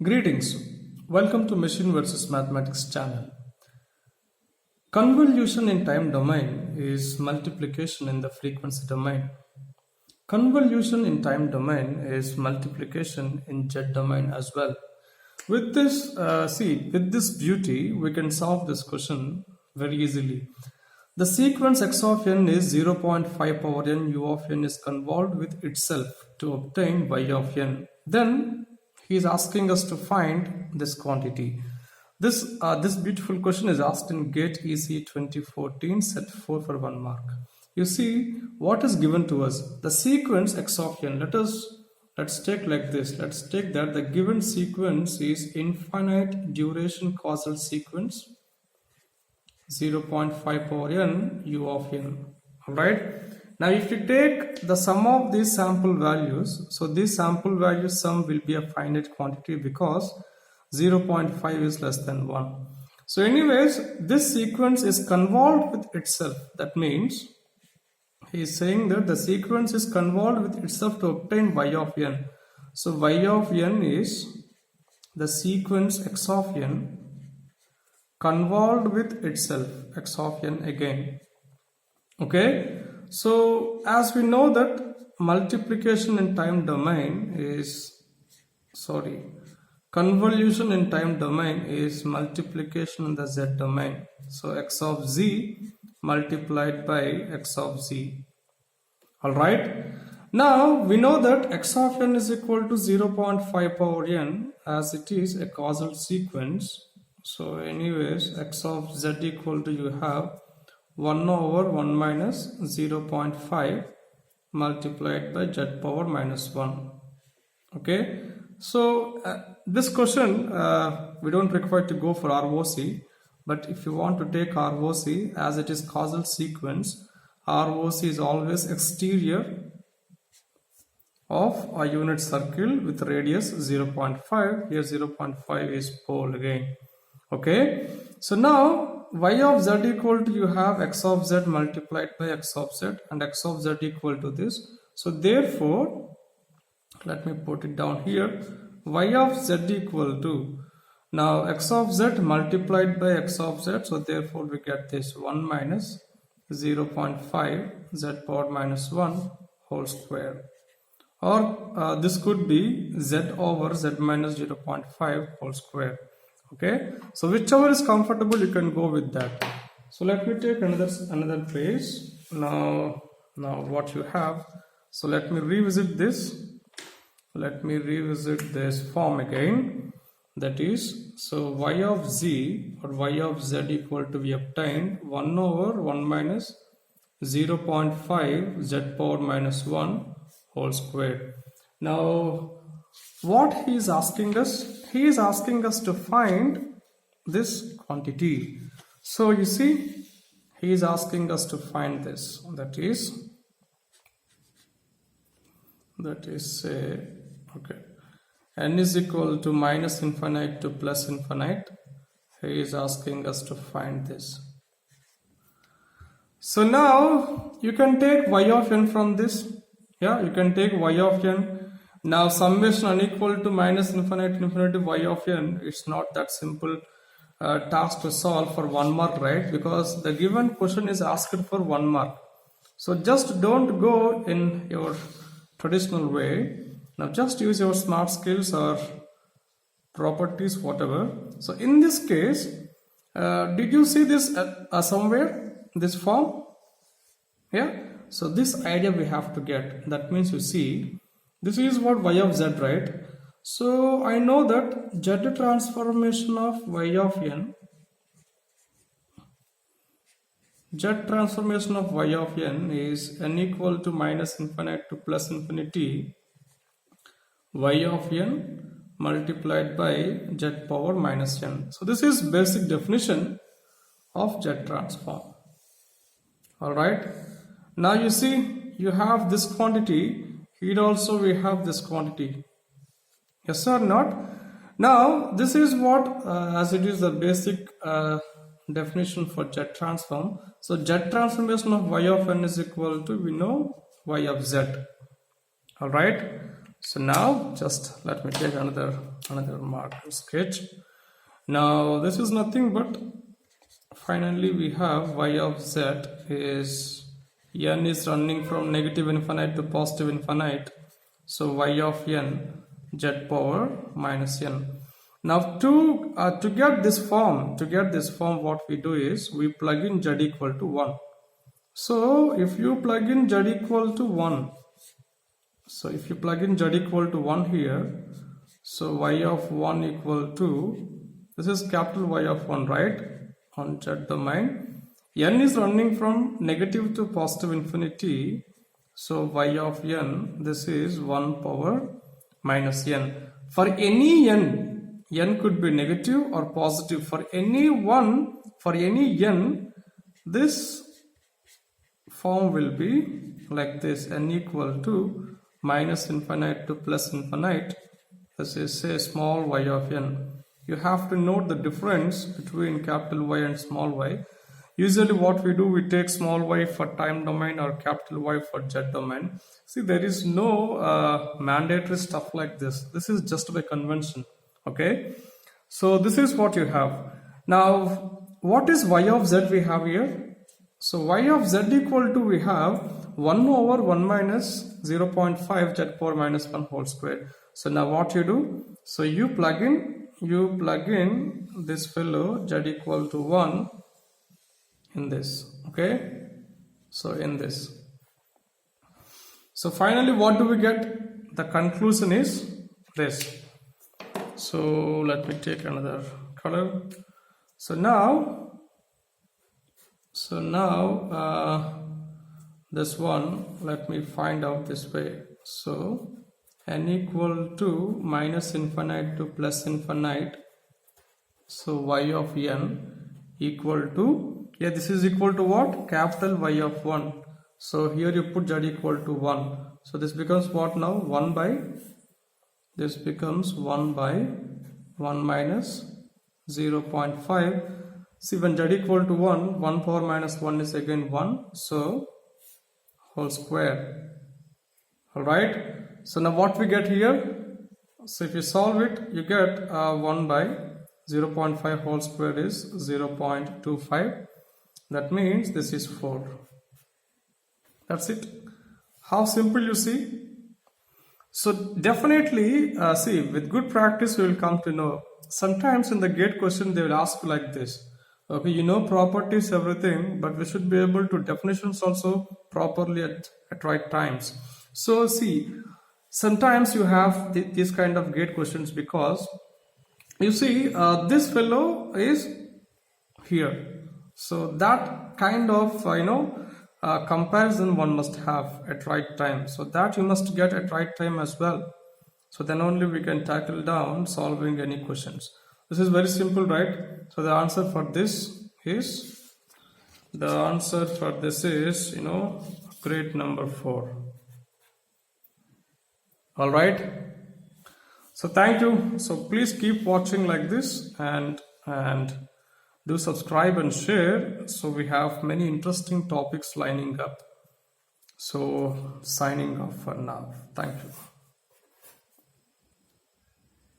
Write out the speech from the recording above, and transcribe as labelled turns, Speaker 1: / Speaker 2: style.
Speaker 1: Greetings. Welcome to Machine vs. Mathematics channel. Convolution in time domain is multiplication in the frequency domain. Convolution in time domain is multiplication in Z domain as well. With this, with this beauty, we can solve this question very easily. The sequence x of n is 0.5 power n u of n is convolved with itself to obtain y of n. Then he is asking us to find this quantity. This beautiful question is asked in GATE EC 2014 set 4 for 1 mark. You see what is given to us. The sequence x of n. Let's take like this. Let's take that the given sequence is infinite duration causal sequence 0.5 power n u of n. Alright. Now if you take the sum of these sample values, so this sample value sum will be a finite quantity because 0.5 is less than 1. So anyways, this sequence is convolved with itself. That means he is saying that the sequence is convolved with itself to obtain y of n. So y of n is the sequence x of n convolved with itself, x of n again. Okay, so as we know that multiplication in time domain is, convolution in time domain is multiplication in the z domain. So x of z multiplied by x of z. Alright, now we know that x of n is equal to 0.5 power n as it is a causal sequence. So anyways, x of z equal to, you have 1 over 1 minus 0.5 multiplied by z power minus 1. Okay, so this question we don't require to go for ROC, but if you want to take ROC, as it is causal sequence, ROC is always exterior of a unit circle with radius 0.5. Here 0.5 is pole again. Okay, so now y of z equal to, you have x of z multiplied by x of z, and x of z equal to this. So therefore, let me put it down here, y of z equal to, now x of z multiplied by x of z, so therefore we get this 1 minus 0.5 z power minus 1 whole square, or this could be z over z minus 0.5 whole square. Okay, so whichever is comfortable, you can go with that. So let me take another page. Now what you have, so let me revisit this. Let me revisit this form again. That is, so y of z or y of z equal to, we obtained 1 over 1 minus 0.5 z power minus 1 whole square. Now what he is asking us, he is asking us to find this quantity. So you see, he is asking us to find this, that is okay, n is equal to minus infinite to plus infinite. He is asking us to find this. So now you can take y of n from this. Yeah, you can take y of n. Now summation unequal to minus infinite to infinity y of n, it's not that simple task to solve for 1 mark, right? Because the given question is asked for 1 mark. So just don't go in your traditional way. Now just use your smart skills or properties, whatever. So in this case, did you see this somewhere, this form? Yeah, so this idea we have to get. That means, you see, this is what y of z, right? So I know that z transformation of y of n, z transformation of y of n is n equal to minus infinite to plus infinity y of n multiplied by z power minus n. So this is basic definition of z transform. Alright, now you see, you have this quantity. Here also we have this quantity. Yes or not? Now this is what as it is the basic definition for z transform. So z transformation of y of n is equal to, we know, y of z. Alright, So now just let me take another marker sketch. Now this is nothing but finally we have y of z is n is running from negative infinite to positive infinite. So y of n z power minus n. Now to get this form, what we do is we plug in z equal to 1. So if you plug in z equal to 1, so if you plug in z equal to 1 here, so y of 1 equal to, this is capital Y of 1, right, on z domain. N is running from negative to positive infinity, so y of n, this is 1 power minus n. For any n could be negative or positive. For any n, this form will be like this, n equal to minus infinite to plus infinite. This is say small y of n. You have to note the difference between capital Y and small y. Usually what we do, we take small y for time domain or capital Y for z domain. See, there is no mandatory stuff like this. This is just by convention. Okay, so this is what you have. Now what is y of z we have here? So y of z equal to, we have 1 over 1 minus 0.5 z power minus 1 whole square. So now what you do? So you plug in this fellow z equal to 1 in this. Okay, so in this. So finally what do we get? The conclusion is this. So let me take another color. So now this one, let me find out this way. So n equal to minus infinite to plus infinite. So y of n equal to, yeah, this is equal to what? Capital Y of 1. So here you put z equal to 1. So this becomes what now? 1 by, this becomes 1 by 1 minus 0.5. See, when z equal to 1, 1 power minus 1 is again 1. So whole square. Alright. So now what we get here? So if you solve it, you get 1 by 0.5 whole square is 0.25. That means this is 4. That's it. How simple, you see. So definitely, see, with good practice we will come to know. Sometimes in the gate question they will ask like this. Okay, you know properties, everything, but we should be able to definitions also properly at right times. So see, sometimes you have these kind of gate questions because you see this fellow is here. So that kind of comparison one must have at right time. So that you must get at right time as well. So then only we can tackle down solving any questions. This is very simple, right? So the answer for this is, grade number 4. All right. So thank you. So please keep watching like this and do subscribe and share. So we have many interesting topics lining up. So signing off for now. Thank you.